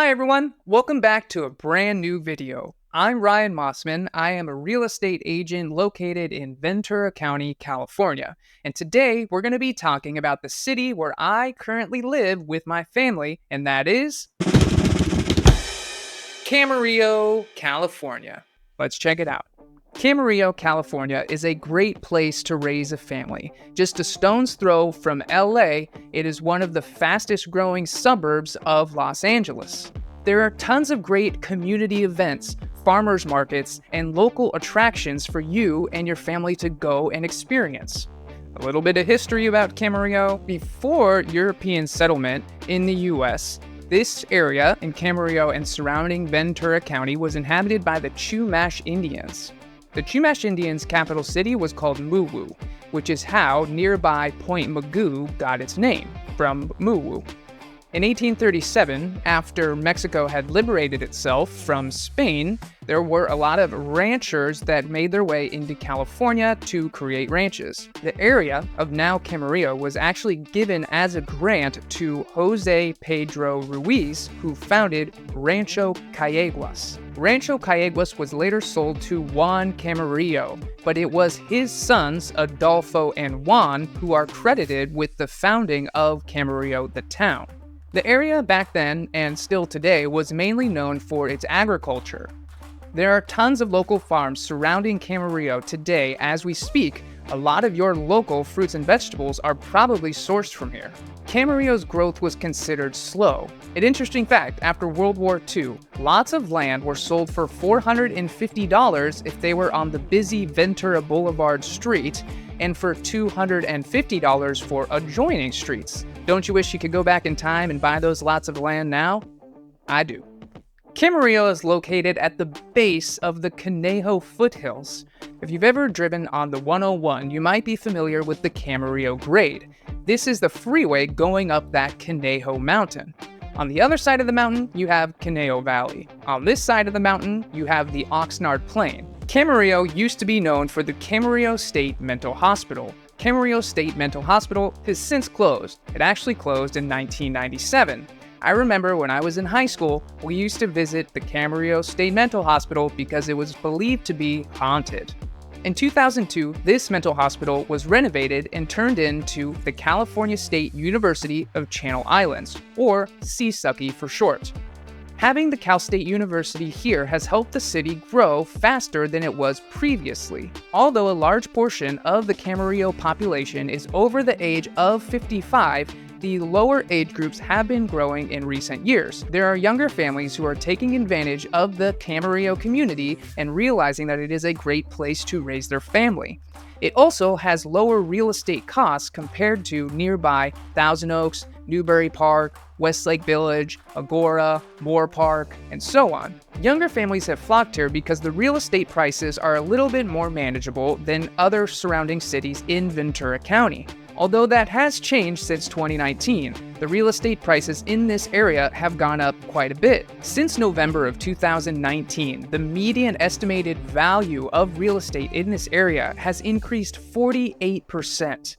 Hi everyone, welcome back to a brand new video. I'm Ryan Mossman. I am a real estate agent located in Ventura County, California. And today we're going to be talking about the city where I currently live with my family, and that is Camarillo, California. Let's check it out. Camarillo, California is a great place to raise a family. Just a stone's throw from LA, it is one of the fastest growing suburbs of Los Angeles. There are tons of great community events, farmers markets, and local attractions for you and your family to go and experience. A little bit of history about Camarillo. Before European settlement in the US, this area in Camarillo and surrounding Ventura County was inhabited by the Chumash Indians. The Chumash Indians' capital city was called Muwu, which is how nearby Point Mugu got its name, from Muwu. In 1837, after Mexico had liberated itself from Spain, there were a lot of ranchers that made their way into California to create ranches. The area of now Camarillo was actually given as a grant to Jose Pedro Ruiz, who founded Rancho Cayeguas. Rancho Cayeguas was later sold to Juan Camarillo, but it was his sons, Adolfo and Juan, who are credited with the founding of Camarillo, the town. The area back then, and still today, was mainly known for its agriculture. There are tons of local farms surrounding Camarillo today as we speak. A lot of your local fruits and vegetables are probably sourced from here. Camarillo's growth was considered slow. An interesting fact, after World War II, lots of land were sold for $450 if they were on the busy Ventura Boulevard street, and for $250 for adjoining streets. Don't you wish you could go back in time and buy those lots of land now? I do. Camarillo is located at the base of the Conejo foothills. If you've ever driven on the 101, you might be familiar with the Camarillo grade. This is the freeway going up that Conejo mountain. On the other side of the mountain, you have Conejo Valley. On this side of the mountain, you have the Oxnard Plain. Camarillo used to be known for the Camarillo State Mental Hospital. Camarillo State Mental Hospital has since closed. It actually closed in 1997. I remember when I was in high school, we used to visit the Camarillo State Mental Hospital because it was believed to be haunted. In 2002, this mental hospital was renovated and turned into the California State University of Channel Islands, or CSUCY for short. Having the Cal State University here has helped the city grow faster than it was previously. Although a large portion of the Camarillo population is over the age of 55, the lower age groups have been growing in recent years. There are younger families who are taking advantage of the Camarillo community and realizing that it is a great place to raise their family. It also has lower real estate costs compared to nearby Thousand Oaks, Newbury Park, Westlake Village, Agora, Moore Park, and so on. Younger families have flocked here because the real estate prices are a little bit more manageable than other surrounding cities in Ventura County. Although that has changed since 2019, the real estate prices in this area have gone up quite a bit. Since November of 2019, the median estimated value of real estate in this area has increased 48%.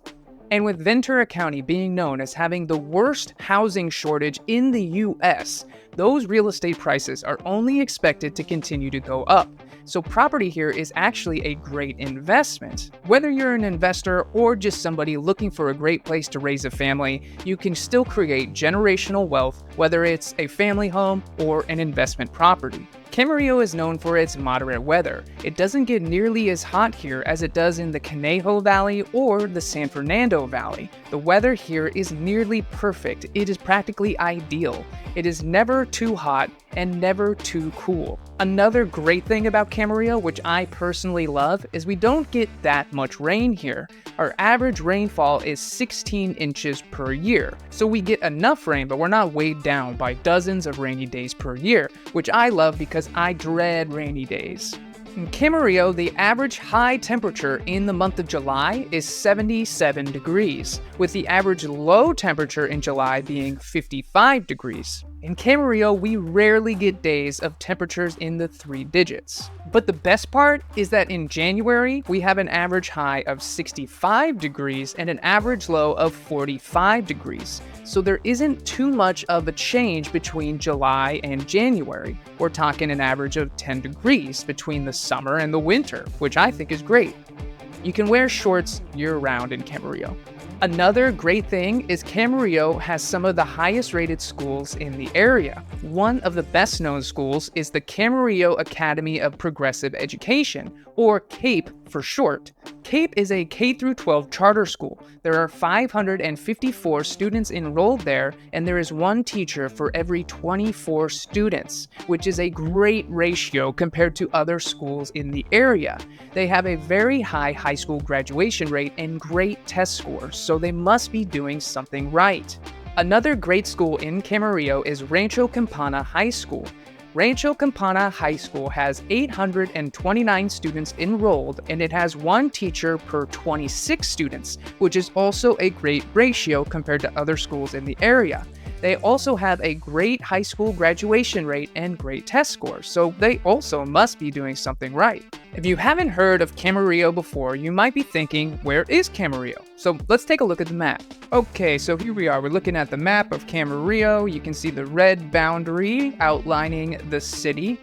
And with Ventura County being known as having the worst housing shortage in the US, those real estate prices are only expected to continue to go up. So property here is actually a great investment. Whether you're an investor or just somebody looking for a great place to raise a family, you can still create generational wealth, whether it's a family home or an investment property. Camarillo is known for its moderate weather. It doesn't get nearly as hot here as it does in the Conejo Valley or the San Fernando Valley. The weather here is nearly perfect. It is practically ideal. It is never too hot and never too cool. Another great thing about Camarillo, which I personally love, is we don't get that much rain here. Our average rainfall is 16 inches per year. So we get enough rain, but we're not weighed down by dozens of rainy days per year, which I love because I dread rainy days. In Camarillo, the average high temperature in the month of July is 77 degrees, with the average low temperature in July being 55 degrees. In Camarillo, we rarely get days of temperatures in the 3 digits. But the best part is that in January, we have an average high of 65 degrees and an average low of 45 degrees. So there isn't too much of a change between July and January. We're talking an average of 10 degrees between the summer and the winter, which I think is great. You can wear shorts year-round in Camarillo. Another great thing is Camarillo has some of the highest rated schools in the area. One of the best known schools is the Camarillo Academy of Progressive Education, or CAPE for short. CAPE is a K-12 charter school. There are 554 students enrolled there, and there is one teacher for every 24 students, which is a great ratio compared to other schools in the area. They have a very high school graduation rate and great test scores, so they must be doing something right. Another great school in Camarillo is Rancho Campana High School. Rancho Campana High School has 829 students enrolled, and it has one teacher per 26 students, which is also a great ratio compared to other schools in the area. They also have a great high school graduation rate and great test scores, so they also must be doing something right. If you haven't heard of Camarillo before, you might be thinking, where is Camarillo? So let's take a look at the map. Okay, so here we are. We're looking at the map of Camarillo. You can see the red boundary outlining the city.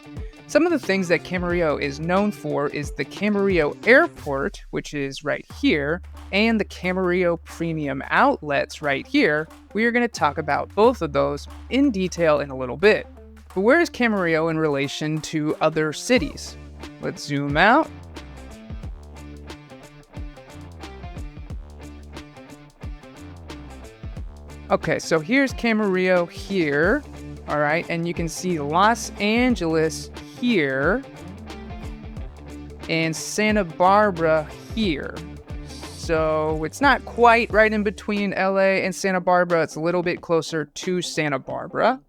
Some of the things that Camarillo is known for is the Camarillo Airport, which is right here, and the Camarillo Premium Outlets right here. We are going to talk about both of those in detail in a little bit. But where is Camarillo in relation to other cities? Let's zoom out. Okay, so here's Camarillo here. All right, and you can see Los Angeles here and Santa Barbara here. So it's not quite right in between LA and Santa Barbara. It's a little bit closer to Santa Barbara.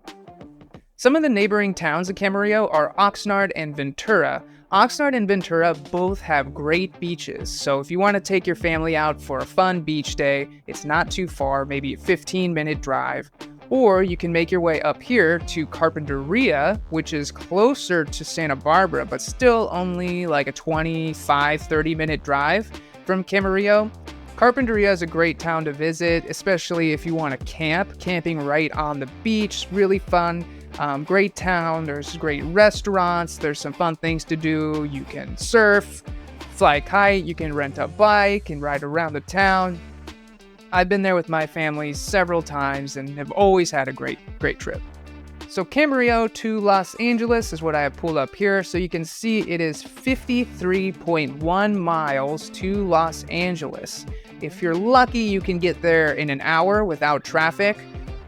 Some of the neighboring towns of Camarillo are Oxnard and Ventura. Oxnard and Ventura both have great beaches, so if you want to take your family out for a fun beach day, it's not too far, maybe a 15-minute drive. Or you can make your way up here to Carpinteria, which is closer to Santa Barbara, but still only like a 25-30-minute drive from Camarillo. Carpinteria is a great town to visit, especially if you want to camp. Camping right on the beach, really fun. Great town. There's great restaurants. There's some fun things to do. You can surf, fly kite. You can rent a bike and ride around the town. I've been there with my family several times and have always had a great trip. So Camarillo to Los Angeles is what I have pulled up here. So you can see it is 53.1 miles to Los Angeles. If you're lucky, you can get there in an hour without traffic.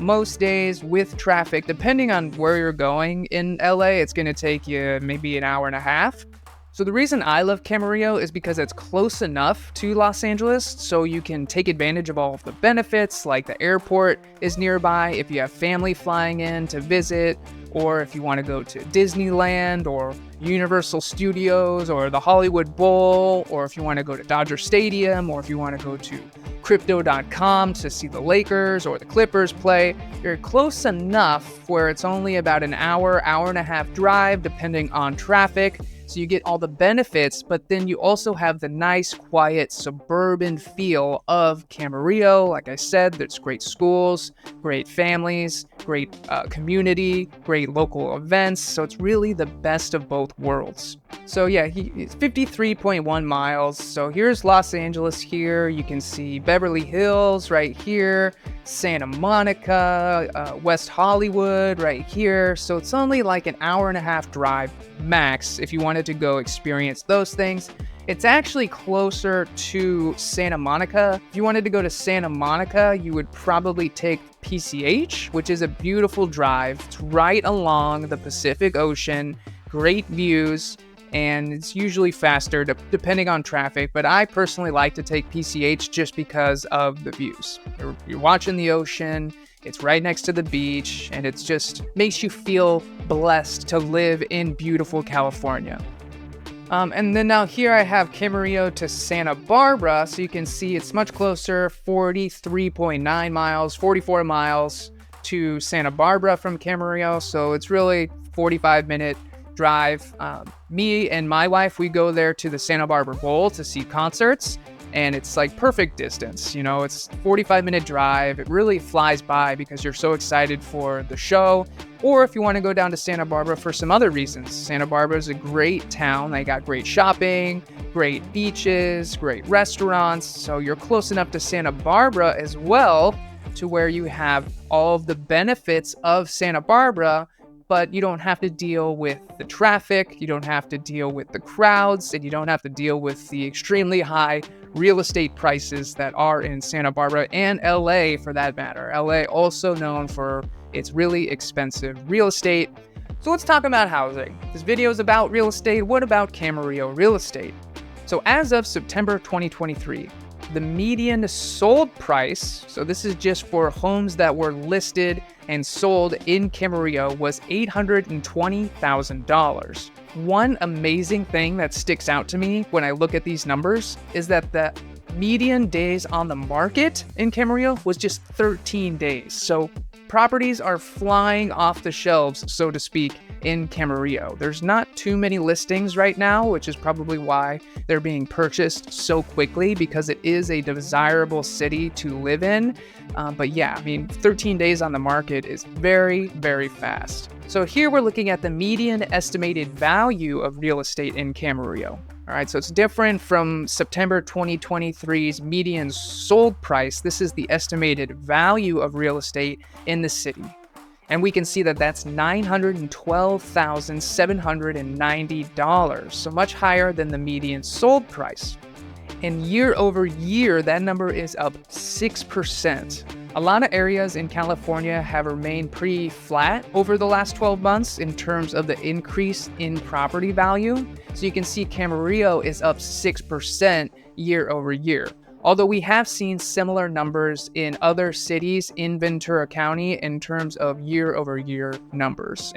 Most days with traffic, depending on where you're going in LA, it's going to take you maybe an hour and a half. So the reason I love Camarillo is because it's close enough to Los Angeles, so you can take advantage of all of the benefits, like the airport is nearby if you have family flying in to visit, or if you want to go to Disneyland or Universal Studios or the Hollywood Bowl, or if you want to go to Dodger Stadium, or if you want to go to Crypto.com to see the Lakers or the Clippers play. You're close enough where it's only about an hour and a half drive, depending on traffic. So you get all the benefits, but then you also have the nice, quiet, suburban feel of Camarillo. Like I said, there's great schools, great families, great community, great local events. So it's really the best of both worlds. So yeah, it's 53.1 miles. So here's Los Angeles here. You can see Beverly Hills right here, Santa Monica, West Hollywood right here. So it's only like an hour and a half drive max if you wanted to go experience those things. It's actually closer to Santa Monica. If you wanted to go to Santa Monica, you would probably take PCH, which is a beautiful drive. It's right along the Pacific Ocean, great views, and it's usually faster depending on traffic, but I personally like to take PCH just because of the views. You're watching the ocean, it's right next to the beach, and it just makes you feel blessed to live in beautiful California. And then now here I have Camarillo to Santa Barbara, so you can see it's much closer, 43.9 miles, 44 miles to Santa Barbara from Camarillo, so it's really 45-minute drive. Me and my wife, we go there to the Santa Barbara Bowl to see concerts. and it's like perfect distance. You know, it's 45-minute drive. It really flies by because you're so excited for the show. Or if you want to go down to Santa Barbara for some other reasons. Santa Barbara is a great town. They got great shopping, great beaches, great restaurants. So you're close enough to Santa Barbara as well, to where you have all of the benefits of Santa Barbara, but you don't have to deal with the traffic, you don't have to deal with the crowds, and you don't have to deal with the extremely high real estate prices that are in Santa Barbara and LA for that matter. LA also known for its really expensive real estate. So let's talk about housing. This video is about real estate. What about Camarillo real estate? So as of September 2023, the median sold price, so this is just for homes that were listed and sold in Camarillo, was $820,000. One amazing thing that sticks out to me when I look at these numbers is that the median days on the market in Camarillo was just 13 days. So properties are flying off the shelves, so to speak, in Camarillo. There's not too many listings right now, which is probably why they're being purchased so quickly, because it is a desirable city to live in. But yeah, I mean, 13 days on the market is very, very fast. So here we're looking at the median estimated value of real estate in Camarillo. All right, so it's different from September 2023's median sold price. This is the estimated value of real estate in the city. And we can see that that's $912,790, so much higher than the median sold price. And year over year, that number is up 6%. A lot of areas in California have remained pretty flat over the last 12 months in terms of the increase in property value. So you can see Camarillo is up 6% year over year. Although we have seen similar numbers in other cities in Ventura County in terms of year over year numbers.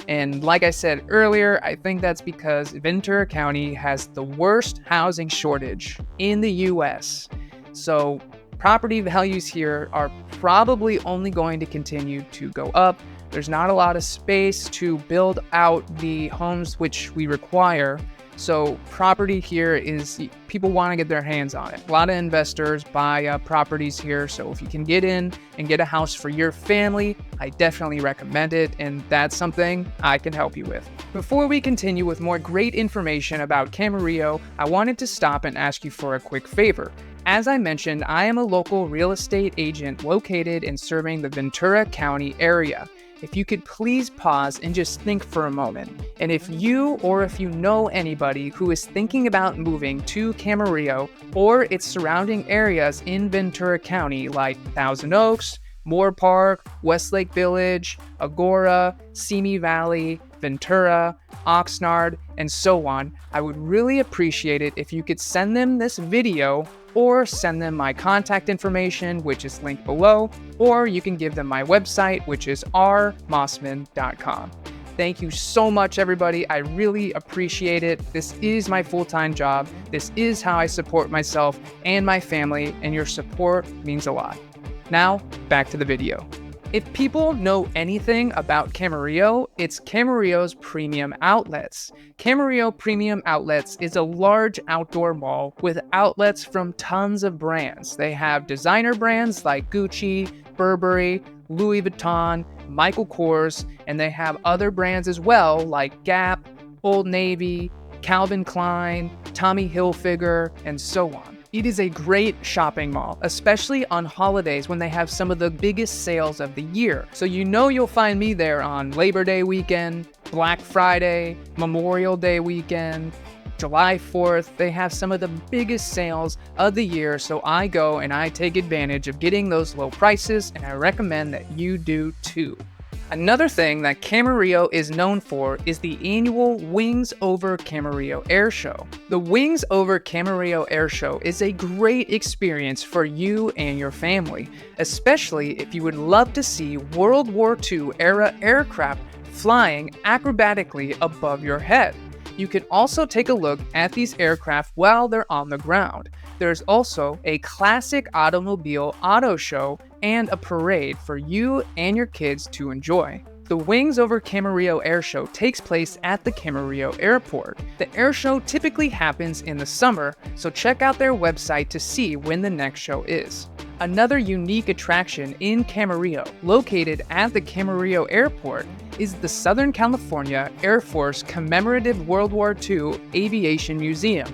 And like I said earlier, I think that's because Ventura County has the worst housing shortage in the US. So property values here are probably only going to continue to go up. There's not a lot of space to build out the homes which we require. So property here is, people want to get their hands on it. A lot of investors buy properties here. So if you can get in and get a house for your family, I definitely recommend it. And that's something I can help you with. Before we continue with more great information about Camarillo, I wanted to stop and ask you for a quick favor. As I mentioned, I am a local real estate agent located and serving the Ventura County area. If you could please pause and just think for a moment. And if you know anybody who is thinking about moving to Camarillo or its surrounding areas in Ventura County like Thousand Oaks, Moore Park, Westlake Village, Agora, Simi Valley, Ventura, Oxnard, and so on, I would really appreciate it if you could send them this video or send them my contact information, which is linked below, or you can give them my website, which is rmossman.com. Thank you so much, everybody. I really appreciate it. This is my full-time job. This is how I support myself and my family, and your support means a lot. Now, back to the video. If people know anything about Camarillo, it's Camarillo's Premium Outlets. Camarillo Premium Outlets is a large outdoor mall with outlets from tons of brands. They have designer brands like Gucci, Burberry, Louis Vuitton, Michael Kors, and they have other brands as well like Gap, Old Navy, Calvin Klein, Tommy Hilfiger, and so on. It is a great shopping mall, especially on holidays when they have some of the biggest sales of the year. So you know you'll find me there on Labor Day weekend, Black Friday, Memorial Day weekend, July 4th. They have some of the biggest sales of the year, so I go and I take advantage of getting those low prices, and I recommend that you do too. Another thing that Camarillo is known for is the annual Wings Over Camarillo Air Show. The Wings Over Camarillo Air Show is a great experience for you and your family, especially if you would love to see World War II era aircraft flying acrobatically above your head. You can also take a look at these aircraft while they're on the ground. There's also a classic automobile auto show and a parade for you and your kids to enjoy. The Wings Over Camarillo Air Show takes place at the Camarillo Airport. The air show typically happens in the summer, so check out their website to see when the next show is. Another unique attraction in Camarillo, located at the Camarillo Airport, is the Southern California Air Force Commemorative World War II Aviation Museum.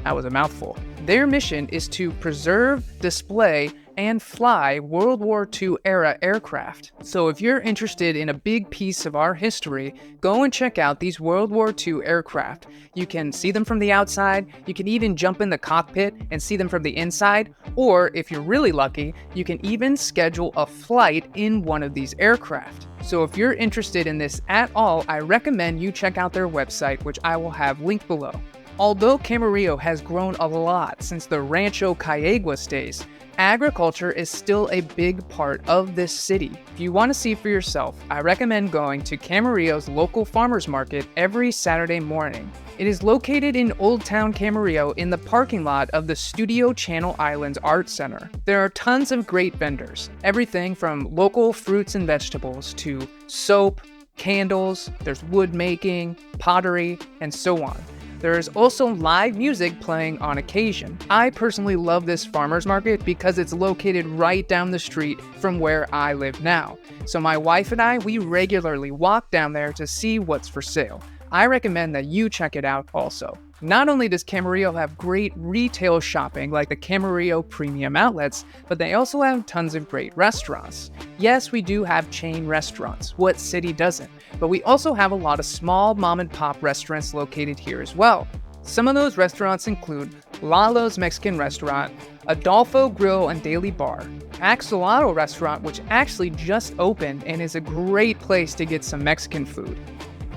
That was a mouthful. Their mission is to preserve, display, and fly World War II era aircraft. So if you're interested in a big piece of our history, go and check out these World War II aircraft. You can see them from the outside, you can even jump in the cockpit and see them from the inside, or if you're really lucky, you can even schedule a flight in one of these aircraft. So if you're interested in this at all, I recommend you check out their website, which I will have linked below. Although Camarillo has grown a lot since the Rancho Cayeguas days, agriculture is still a big part of this city. If you want to see for yourself, I recommend going to Camarillo's local farmers market every Saturday morning. It is located in Old Town Camarillo in the parking lot of the Studio Channel Islands Art Center. There are tons of great vendors, everything from local fruits and vegetables to soap, candles, there's wood making, pottery, and so on. There is also live music playing on occasion. I personally love this farmers market because it's located right down the street from where I live now. So my wife and I, we regularly walk down there to see what's for sale. I recommend that you check it out also. Not only does Camarillo have great retail shopping like the Camarillo Premium Outlets, but they also have tons of great restaurants. Yes, we do have chain restaurants. What city doesn't? But we also have a lot of small mom and pop restaurants located here as well. Some of those restaurants include Lalo's Mexican Restaurant, Adolfo Grill and Daily Bar, Axolotl Restaurant, which actually just opened and is a great place to get some Mexican food,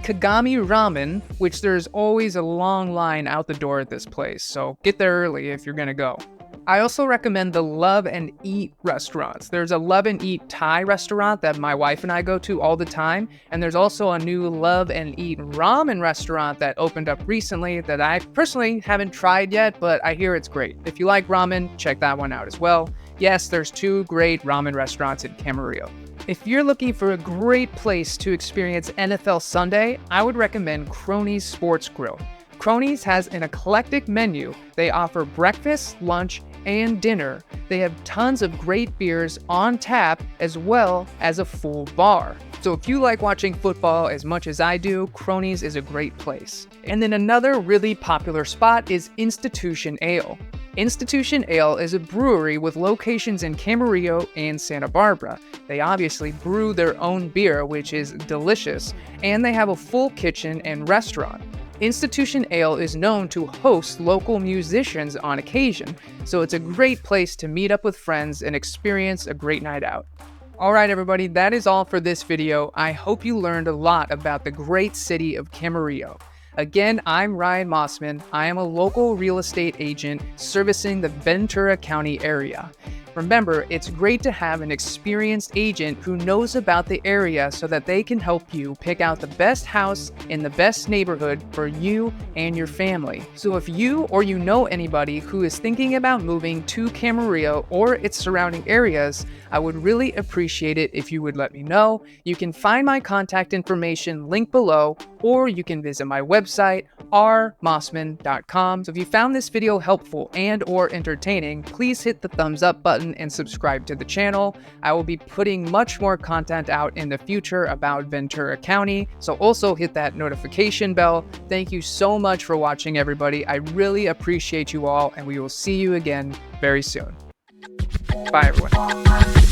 Kagami Ramen, which there's always a long line out the door at this place, so get there early if you're gonna go. I also recommend the Love and Eat restaurants. There's a Love and Eat Thai restaurant that my wife and I go to all the time, and there's also a new Love and Eat Ramen restaurant that opened up recently that I personally haven't tried yet, but I hear it's great. If you like ramen, check that one out as well. Yes, there's 2 great ramen restaurants in Camarillo. If you're looking for a great place to experience NFL Sunday, I would recommend Cronies Sports Grill. Cronies has an eclectic menu. They offer breakfast, lunch, and dinner. They have tons of great beers on tap as well as a full bar. So if you like watching football as much as I do, Cronies is a great place. And then another really popular spot is Institution Ale. Institution Ale is a brewery with locations in Camarillo and Santa Barbara. They obviously brew their own beer, which is delicious, and they have a full kitchen and restaurant. Institution Ale is known to host local musicians on occasion, so it's a great place to meet up with friends and experience a great night out. Alright everybody, that is all for this video. I hope you learned a lot about the great city of Camarillo. Again, I'm Ryan Mossman. I am a local real estate agent servicing the Ventura County area. Remember, it's great to have an experienced agent who knows about the area so that they can help you pick out the best house in the best neighborhood for you and your family. So if you or you know anybody who is thinking about moving to Camarillo or its surrounding areas, I would really appreciate it if you would let me know. You can find my contact information linked below, or you can visit my website, rmossman.com. So if you found this video helpful and or entertaining, please hit the thumbs up button and subscribe to the channel. I will be putting much more content out in the future about Ventura County, so also hit that notification bell. Thank you so much for watching, everybody. I really appreciate you all, and we will see you again very soon. Bye, everyone.